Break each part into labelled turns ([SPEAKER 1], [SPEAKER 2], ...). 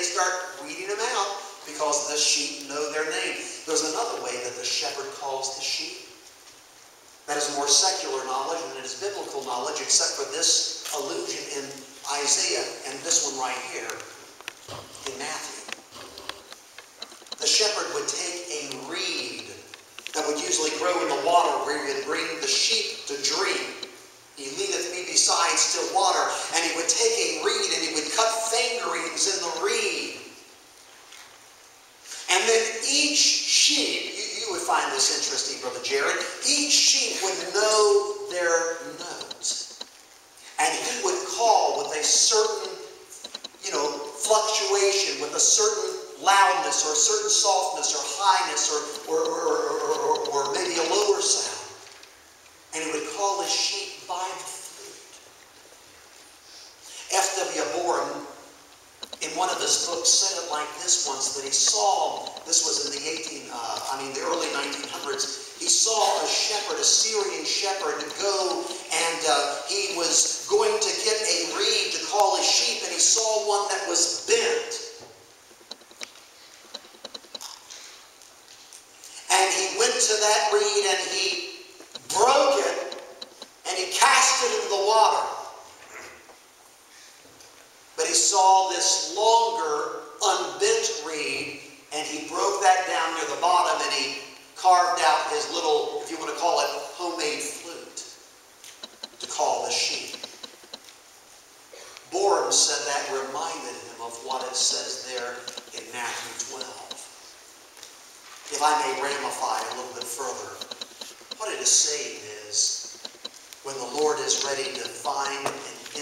[SPEAKER 1] they start weeding them out because the sheep know their name. There's another way that the shepherd calls the sheep. That is more secular knowledge than it is biblical knowledge, except for this allusion in Isaiah and this one right here in Matthew. The shepherd would take a reed that would usually grow in the water where he would bring the sheep to drink. He leadeth me beside still water, and he would take a reed and he would cut fingerings in the reed. And then each sheep, you would find this interesting, Brother Jared, each sheep would know their note. And he would call with a certain, fluctuation, with a certain loudness or a certain softness or highness or maybe a lower sound. And he would call his sheep by the flute. F.W. Borum, in one of his books, said it like this once, that he saw, this was in the early 1900s, he saw a shepherd, a Syrian shepherd, go and he was going to get a reed to call his sheep, and he saw one that was bent. And he went to that reed and he broke it and he cast it into the water. But he saw this longer, unbent reed, and he broke that down near the bottom and he carved out his little, if you want to call it, homemade flute to call the sheep. Borum said that reminded him of what it says there in Matthew 12. If I may ramify a little bit further, what it is saying is, when the Lord is ready to find an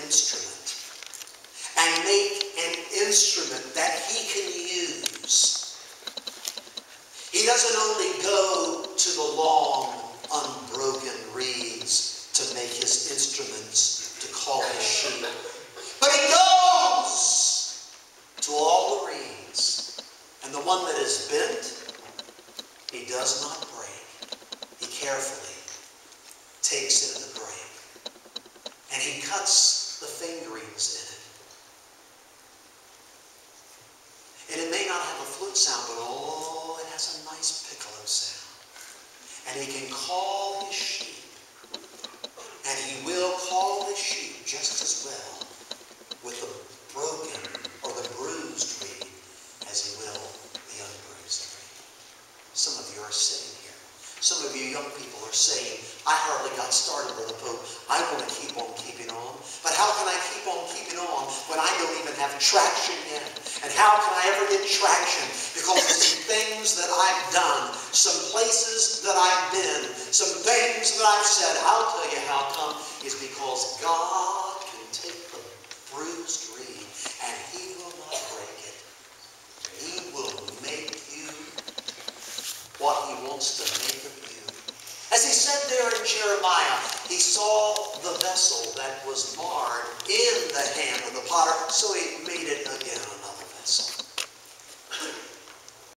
[SPEAKER 1] instrument and make an instrument that he can use, he doesn't only go to the long, unbroken reeds to make his instruments to call his sheep, but he goes to all the reeds, and the one that is bent, he does not break. He carefully takes it to break. And he cuts the fingerings in it. And it may not have a flute sound, but it has a nice piccolo sound. And he can call his sheep. And he will call his sheep just as well with the broken or the bruised reed as he will the unbruised reed. Some of you are sitting here. Some of you young people are saying, I hardly got started, Brother Pope. I want to keep on keeping on. But how can I keep on keeping on when I don't even have traction yet? And how can I ever get traction? Because of some things that I've done, some places that I've been, some things that I've said. I'll tell you how come. It's because God can take the bruised reed and he will not break it. He will make you what he wants to make of you. As he said there in Jeremiah, he saw the vessel that was marred in the hand of the potter, so he made it again